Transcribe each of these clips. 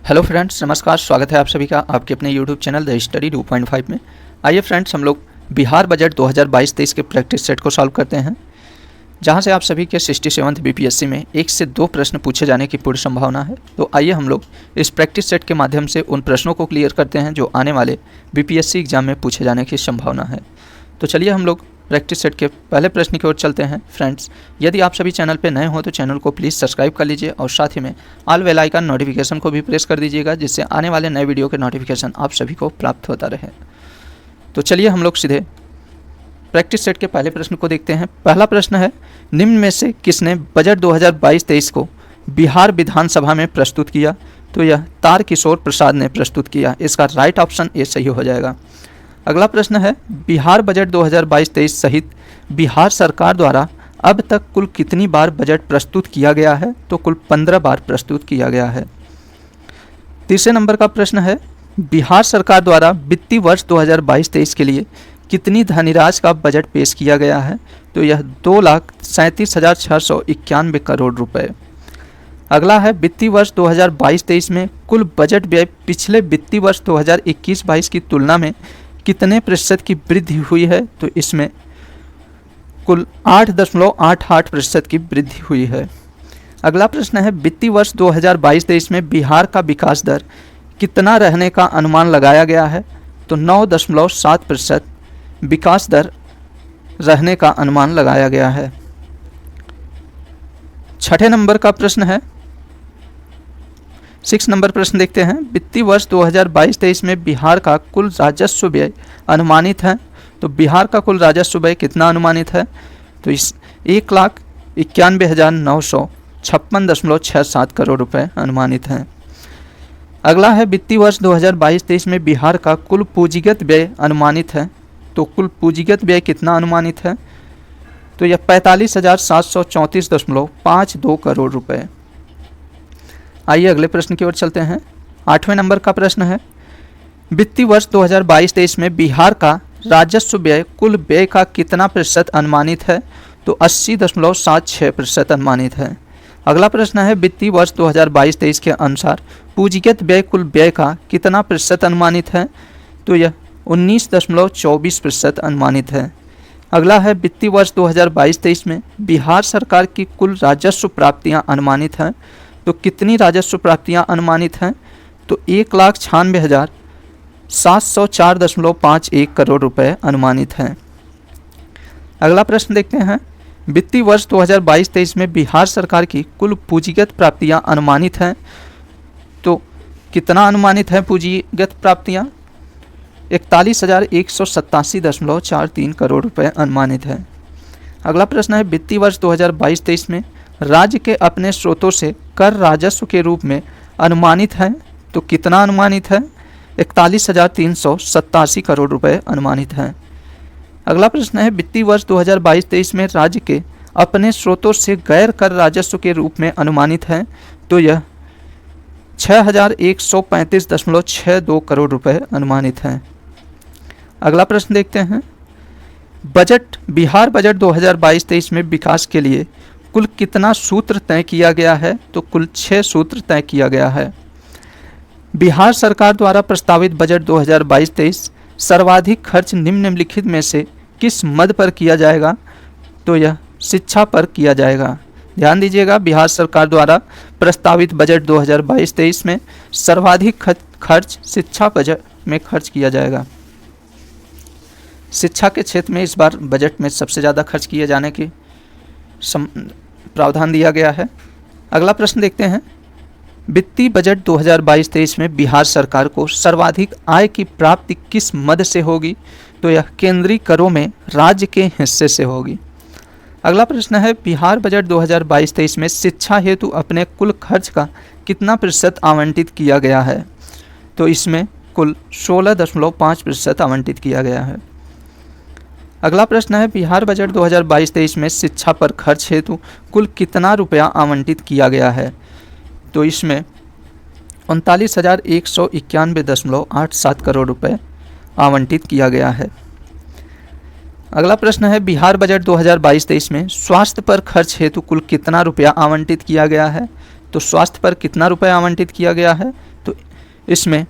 Hello friends, नमस्कार। स्वागत है आप सभी का आपके अपने यूट्यूब चैनल द स्टडी 2.5 में। आइए फ्रेंड्स, हम लोग बिहार बजट 2022-23 के प्रैक्टिस सेट को सॉल्व करते हैं, जहां से आप सभी के 67th बीपीएससी में 1 से 2 प्रश्न पूछे जाने की पूरी संभावना है। तो आइए हम लोग इस प्रैक्टिस सेट के माध्यम से उन प्रश्नों को क्लियर करते हैं जो आने वाले बीपीएससी एग्जाम में पूछे जाने की संभावना है। तो चलिए हम लोग प्रैक्टिस सेट के पहले प्रश्न की ओर चलते हैं। फ्रेंड्स, यदि आप सभी चैनल पर नए हो तो चैनल को प्लीज़ सब्सक्राइब कर लीजिए और साथ ही में ऑल बेल आइकन नोटिफिकेशन को भी प्रेस कर दीजिएगा, जिससे आने वाले नए वीडियो के नोटिफिकेशन आप सभी को प्राप्त होता रहे। तो चलिए हम लोग सीधे प्रैक्टिस सेट के पहले प्रश्न को देखते हैं। पहला प्रश्न है, निम्न में से किसने बजट 2022-23 को बिहार विधानसभा में प्रस्तुत किया? तो यह तारकिशोर प्रसाद ने प्रस्तुत किया। इसका राइट ऑप्शन ए सही हो जाएगा। अगला प्रश्न है, बिहार बजट 2022-23 सहित बिहार सरकार द्वारा अब तक कुल कितनी बार बजट प्रस्तुत किया गया है? तो कुल 15 बार प्रस्तुत किया गया है। तीसरे नंबर का प्रश्न है, बिहार सरकार द्वारा वित्तीय वर्ष 2022-23 के लिए कितनी धनराशि का बजट पेश किया गया है? तो यह 2,37,691 करोड़ रुपए। अगला है, वित्तीय वर्ष 2022-23 में कुल बजट व्यय पिछले वित्तीय वर्ष 2021-22 की तुलना में कितने प्रतिशत की वृद्धि हुई है? तो इसमें कुल 8.88% की वृद्धि हुई है। अगला प्रश्न है, वित्तीय वर्ष 2022-23 में बिहार का विकास दर कितना रहने का अनुमान लगाया गया है? तो 9.7% विकास दर रहने का अनुमान लगाया गया है। छठे नंबर का प्रश्न है, 6 नंबर प्रश्न देखते हैं। वित्तीय वर्ष 2022-23 में बिहार का कुल राजस्व व्यय अनुमानित है। तो बिहार का कुल राजस्व व्यय कितना अनुमानित है? तो इस 1,91,956.67 करोड़ रुपए अनुमानित हैं। अगला है, वित्तीय वर्ष 2022-23 में बिहार का कुल पूंजीगत व्यय अनुमानित है। तो कुल पूंजीगत व्यय कितना अनुमानित है? तो यह 45,734.52 करोड़ रुपए। आइए अगले प्रश्न की ओर चलते हैं। 8वें नंबर का प्रश्न है, वित्तीय वर्ष 2022-23 में बिहार का राजस्व व्यय कुल व्यय का कितना प्रतिशत अनुमानित है? तो 80.76% अनुमानित है। अगला प्रश्न है, वित्तीय वर्ष 2022-23 के अनुसार पूंजीगत व्यय कुल व्यय का कितना प्रतिशत अनुमानित है? तो यह 19.24% अनुमानित है। अगला है, वित्तीय वर्ष 2022-23 में बिहार सरकार की कुल राजस्व प्राप्तियां अनुमानित हैं। तो कितनी राजस्व प्राप्तियां अनुमानित हैं? तो 1,96,704.51 करोड़ रुपए अनुमानित हैं। अगला प्रश्न देखते हैं, वित्तीय वर्ष 2022-23 में बिहार सरकार की कुल पूंजीगत प्राप्तियां अनुमानित हैं। तो कितना अनुमानित है पूंजीगत प्राप्तियां? 41,187.43 करोड़ रुपए अनुमानित है। अगला प्रश्न है, वित्तीय वर्ष 2022-23 में राज्य के अपने स्रोतों से कर राजस्व के रूप में अनुमानित है। तो कितना अनुमानित है? 41,387 करोड़ रुपए अनुमानित हैं। अगला प्रश्न है, वित्तीय वर्ष 2022-23 में राज्य के अपने स्रोतों से गैर कर राजस्व के रूप में अनुमानित है। तो यह 6,135.62 करोड़ रुपए अनुमानित हैं। अगला प्रश्न देखते हैं, बिहार बजट 2022-23 में विकास के लिए कुल कितना सूत्र तय किया गया है? तो कुल 6 सूत्र तय किया गया है। बिहार सरकार द्वारा प्रस्तावित बजट 2022-23 सर्वाधिक खर्च निम्नलिखित में से किस मद पर किया जाएगा? तो यह शिक्षा पर किया जाएगा। ध्यान दीजिएगा, बिहार सरकार द्वारा प्रस्तावित बजट 2022-23 में सर्वाधिक खर्च शिक्षा बजट में खर्च किया जाएगा। शिक्षा के क्षेत्र में इस बार बजट में सबसे ज़्यादा खर्च किए जाने की प्रावधान दिया गया है। अगला प्रश्न देखते हैं, वित्तीय बजट 2022-23 में बिहार सरकार को सर्वाधिक आय की प्राप्ति किस मद से होगी? तो यह केंद्रीय करों में राज्य के हिस्से से होगी। अगला प्रश्न है, बिहार बजट 2022-23 में शिक्षा हेतु अपने कुल खर्च का कितना प्रतिशत आवंटित किया गया है? तो इसमें कुल 16.5% आवंटित किया गया है। अगला प्रश्न है, बिहार बजट 2022-23 में शिक्षा पर खर्च हेतु कुल कितना रुपया आवंटित किया गया है? तो इसमें 39,191.87 करोड़ रुपए आवंटित किया गया है। अगला प्रश्न है, बिहार बजट 2022-23 में स्वास्थ्य पर खर्च हेतु कुल कितना रुपया आवंटित किया गया है? तो स्वास्थ्य पर कितना रुपया आवंटित किया गया है? तो इसमें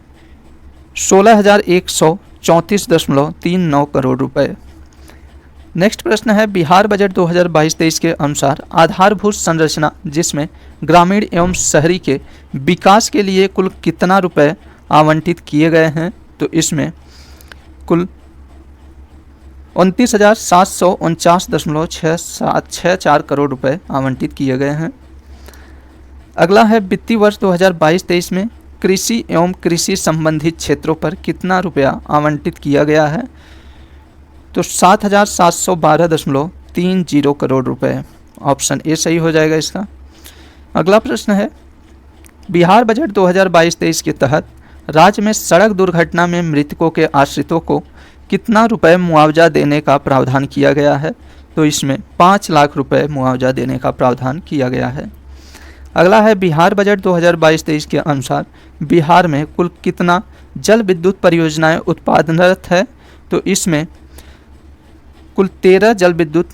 16,134.39 करोड़ रुपए। नेक्स्ट प्रश्न है, बिहार बजट 2022-23 के अनुसार आधारभूत संरचना जिसमें ग्रामीण एवं शहरी के विकास के लिए कुल कितना रुपए आवंटित किए गए हैं? तो इसमें कुल 29,749.6764 करोड़ रुपए आवंटित किए गए हैं। अगला है, वित्तीय वर्ष 2022-23 में कृषि एवं कृषि संबंधित क्षेत्रों पर कितना रुपया आवंटित किया गया है? तो 7,712.30 करोड़ रुपए। ऑप्शन ए सही हो जाएगा इसका। अगला प्रश्न है, बिहार बजट 2022-23 के तहत राज्य में सड़क दुर्घटना में मृतकों के आश्रितों को कितना रुपए मुआवजा देने का प्रावधान किया गया है? तो इसमें 5 लाख रुपए मुआवजा देने का प्रावधान किया गया है। अगला है, बिहार बजट 2022-23 के अनुसार बिहार में कुल कितना जल विद्युत परियोजनाएं उत्पादनरत है? तो इसमें कुल 13 जल विद्युत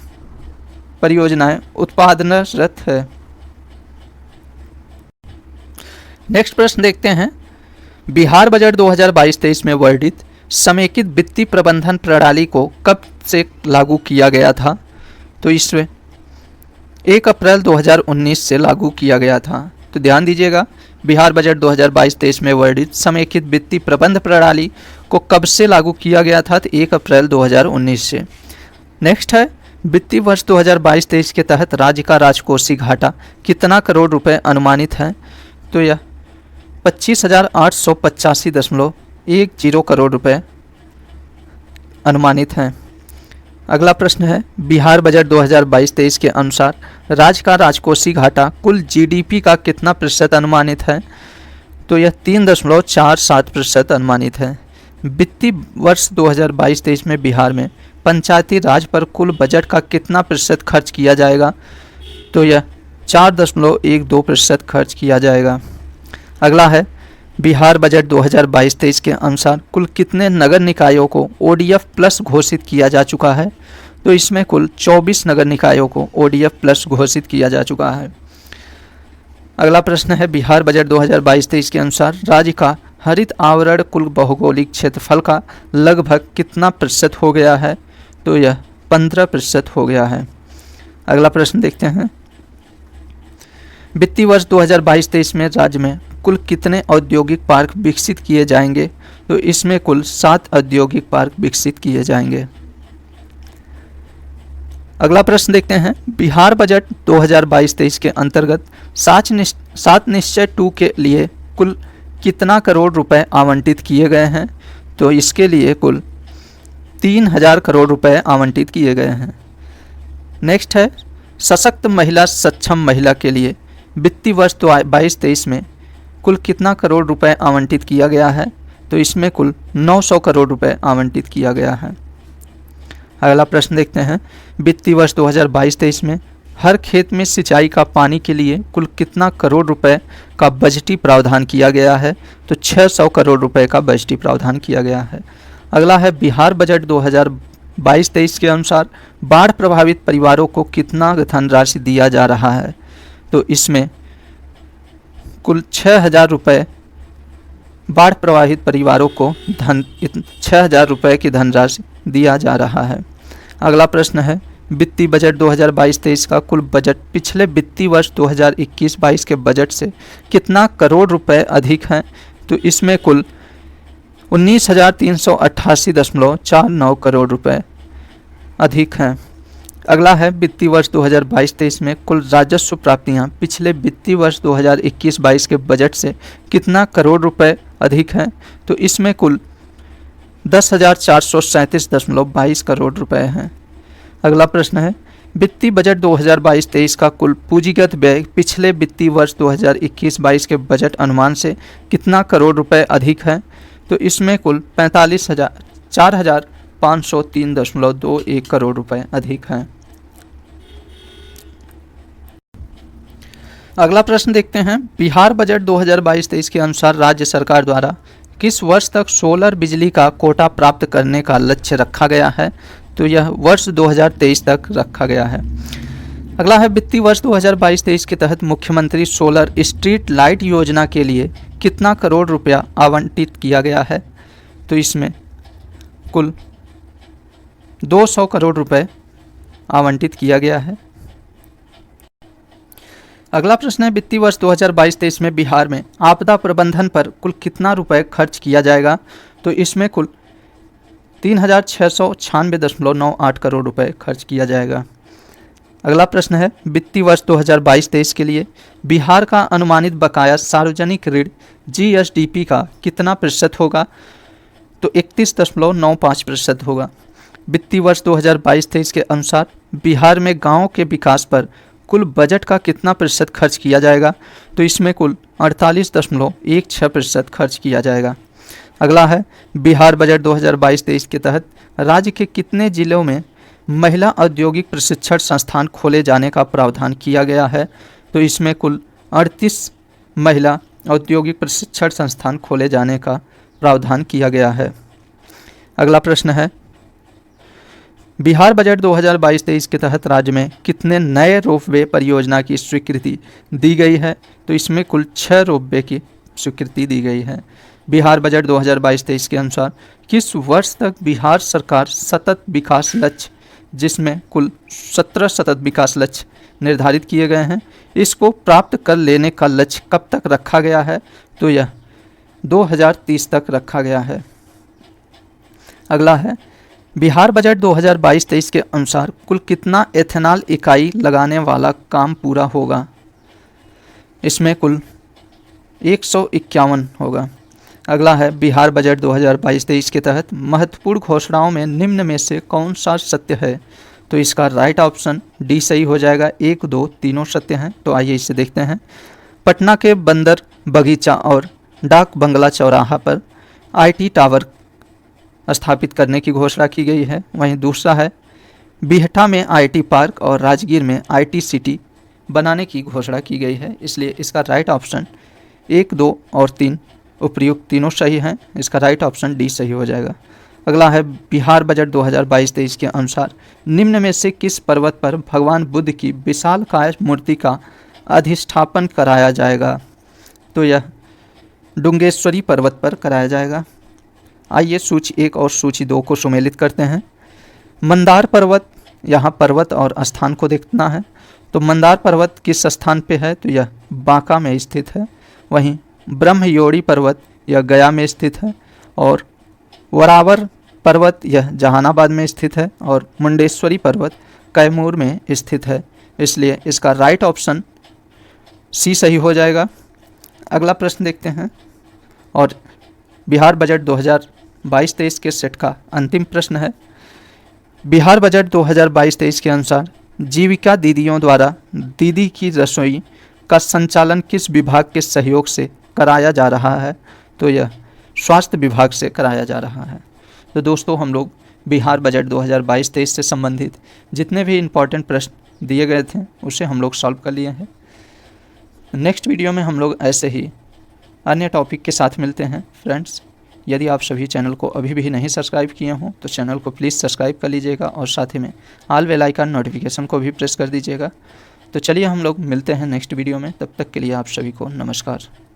परियोजनाएं उत्पादनरत है। नेक्स्ट प्रश्न देखते हैं, बिहार बजट 2022-23 में वर्णित समेकित वित्तीय प्रबंधन प्रणाली को कब से लागू किया गया था? तो इसमें 1 अप्रैल 2019 से लागू किया गया था। तो ध्यान दीजिएगा, बिहार बजट 2022-23 में वर्णित समेकित वित्तीय प्रबंध प्रणाली को कब से लागू किया गया था? तो 1 अप्रैल 2019 से। नेक्स्ट है, वित्तीय वर्ष 2022-23 के तहत राज्य का राजकोषीय घाटा कितना करोड़ रुपए अनुमानित है? तो यह 25,885.10 करोड़ रुपए अनुमानित हैं। अगला प्रश्न है, बिहार बजट 2022-23 के अनुसार राज्य का राजकोषीय घाटा कुल जीडीपी का कितना प्रतिशत अनुमानित है? तो यह 3.47% अनुमानित है। वित्तीय वर्ष 2022-23 में बिहार में पंचायती राज पर कुल बजट का कितना प्रतिशत खर्च किया जाएगा? तो यह 4.12% खर्च किया जाएगा। अगला है, बिहार बजट 2022-23 के अनुसार कुल कितने नगर निकायों को ओडीएफ प्लस घोषित किया जा चुका है? तो इसमें कुल 24 नगर निकायों को ओडीएफ प्लस घोषित किया जा चुका है। अगला प्रश्न है, बिहार बजट 2022-23 के अनुसार राज्य का हरित आवरण कुल भौगोलिक क्षेत्रफल का लगभग कितना प्रतिशत हो गया है? तो यह 15% हो गया है। अगला प्रश्न देखते हैं, वित्तीय वर्ष 2022-23 में राज्य में कुल कितने औद्योगिक पार्क विकसित किए जाएंगे? तो इसमें कुल 7 औद्योगिक पार्क विकसित किए जाएंगे। अगला प्रश्न देखते हैं, बिहार बजट 2022-23 के अंतर्गत 7 निश्चय 2 के लिए कुल कितना करोड़ रुपए आवंटित किए गए हैं? तो इसके लिए कुल 3,000 करोड़ रुपए आवंटित किए गए हैं। नेक्स्ट है, सशक्त महिला सक्षम महिला के लिए वित्तीय वर्ष 22-23 में कुल कितना करोड़ रुपए आवंटित किया गया है? तो इसमें कुल 900 करोड़ रुपए आवंटित किया गया है। अगला प्रश्न देखते हैं, वित्तीय वर्ष 2022-23 में हर खेत में सिंचाई का पानी के लिए कुल कितना करोड़ रुपए का बजटीय प्रावधान किया गया है? तो 600 करोड़ रुपए का बजटीय प्रावधान किया गया है। अगला है, बिहार बजट 2022-23 के अनुसार बाढ़ प्रभावित परिवारों को कितना धनराशि दिया जा रहा है? तो इसमें कुल 6,000 रुपये बाढ़ प्रभावित परिवारों को 6,000 रुपये की धनराशि दिया जा रहा है। अगला प्रश्न है, वित्तीय बजट 2022-23 का कुल बजट पिछले वित्तीय वर्ष 2021-22 के बजट से कितना करोड़ रुपए अधिक हैं? तो इसमें कुल 19,388.49 करोड़ रुपए अधिक हैं। अगला है, वित्तीय वर्ष 2022-23 में कुल राजस्व प्राप्तियां पिछले वित्तीय वर्ष 2021-22 के बजट से कितना करोड़ रुपए अधिक हैं? तो इसमें कुल 10,437.22 करोड़ रुपए हैं। अगला प्रश्न है, वित्तीय बजट 2022-23 का कुल पूंजीगत व्यय पिछले वित्तीय वर्ष 2021-22 के बजट अनुमान से कितना करोड़ रुपए अधिक है? तो इसमें कुल 4,503.21 करोड़ रुपए अधिक हैं। अगला प्रश्न देखते हैं, बिहार बजट 2022-23 के अनुसार राज्य सरकार द्वारा किस वर्ष तक सोलर बिजली का कोटा प्राप्त करने का लक्ष्य रखा गया है? तो यह वर्ष 2023 तक रखा गया है। अगला है, वित्तीय वर्ष 2022-23 के तहत मुख्यमंत्री सोलर स्ट्रीट लाइट योजना के लिए कितना करोड़ रुपया आवंटित किया गया है? तो इसमें कुल 200 करोड़ रुपए आवंटित किया गया है। अगला प्रश्न है, वित्तीय वर्ष 2022-23 में बिहार में आपदा प्रबंधन पर कुल कितना रुपए खर्च किया जाएगा? तो इसमें कुल 3696.98 करोड़ रुपए खर्च किया जाएगा। अगला प्रश्न है, वित्तीय वर्ष 2022-23 के लिए बिहार का अनुमानित बकाया सार्वजनिक ऋण GSDP का कितना प्रतिशत होगा? तो 31.95% होगा। वित्तीय वर्ष 2022-23 के अनुसार बिहार में गाँव के विकास पर कुल बजट का कितना प्रतिशत खर्च किया जाएगा? तो इसमें कुल 48.16% खर्च किया जाएगा। अगला है, बिहार बजट 2022-23 के तहत राज्य के कितने जिलों में महिला औद्योगिक प्रशिक्षण संस्थान खोले जाने का प्रावधान किया गया है? तो इसमें कुल 38 महिला औद्योगिक प्रशिक्षण संस्थान खोले जाने का प्रावधान किया गया है। अगला प्रश्न है, बिहार बजट 2022-23 के तहत राज्य में कितने नए रोपवे परियोजना की स्वीकृति दी गई है? तो इसमें कुल 6 रोपवे की स्वीकृति दी गई है। बिहार बजट 2022-23 के अनुसार किस वर्ष तक बिहार सरकार सतत विकास लक्ष्य, जिसमें कुल 17 सतत विकास लक्ष्य निर्धारित किए गए हैं, इसको प्राप्त कर लेने का लक्ष्य कब तक रखा गया है? तो यह 2030 तक रखा गया है। अगला है, बिहार बजट 2022-23 के अनुसार कुल कितना एथेनॉल इकाई लगाने वाला काम पूरा होगा? इसमें कुल 151 होगा। अगला है, बिहार बजट 2022-23 के तहत महत्वपूर्ण घोषणाओं में निम्न में से कौन सा सत्य है? तो इसका राइट ऑप्शन डी सही हो जाएगा। 1, 2, तीनों सत्य हैं। तो आइए इसे देखते हैं। पटना के बंदर बगीचा और डाक बंगला चौराहा पर IT टावर स्थापित करने की घोषणा की गई है। वहीं दूसरा है, बिहटा में IT पार्क और राजगीर में IT सिटी बनाने की घोषणा की गई है। इसलिए इसका राइट ऑप्शन 1, 2 और 3 उपयुक्त तीनों सही हैं। इसका राइट ऑप्शन डी सही हो जाएगा। अगला है, बिहार बजट 2022-23 के अनुसार निम्न में से किस पर्वत पर भगवान बुद्ध की विशालकाय मूर्ति का अधिष्ठापन कराया जाएगा? तो यह डुंगेश्वरी पर्वत पर कराया जाएगा। आइए सूची 1 और सूची 2 को सुमेलित करते हैं। मंदार पर्वत, यहाँ पर्वत और स्थान को देखना है। तो मंदार पर्वत किस स्थान पे है? तो यह बांका में स्थित है। वहीं ब्रह्मयोड़ी पर्वत यह गया में स्थित है और वरावर पर्वत यह जहानाबाद में स्थित है और मुंडेश्वरी पर्वत कैमूर में स्थित है। इसलिए इसका राइट ऑप्शन सी सही हो जाएगा। अगला प्रश्न देखते हैं और बिहार बजट 2022-23 के सेट का अंतिम प्रश्न है। बिहार बजट 2022-23 के अनुसार जीविका दीदियों द्वारा दीदी की रसोई का संचालन किस विभाग के सहयोग से कराया जा रहा है? तो यह स्वास्थ्य विभाग से कराया जा रहा है। तो दोस्तों, हम लोग बिहार बजट 2022-23 से संबंधित जितने भी इम्पोर्टेंट प्रश्न दिए गए थे उसे हम लोग सॉल्व कर लिए हैं। नेक्स्ट वीडियो में हम लोग ऐसे ही अन्य टॉपिक के साथ मिलते हैं। फ्रेंड्स, यदि आप सभी चैनल को अभी भी नहीं सब्सक्राइब किए हों तो चैनल को प्लीज़ सब्सक्राइब कर लीजिएगा और साथ ही में ऑल बेल आइकन नोटिफिकेशन को भी प्रेस कर दीजिएगा। तो चलिए हम लोग मिलते हैं नेक्स्ट वीडियो में। तब तक के लिए आप सभी को नमस्कार।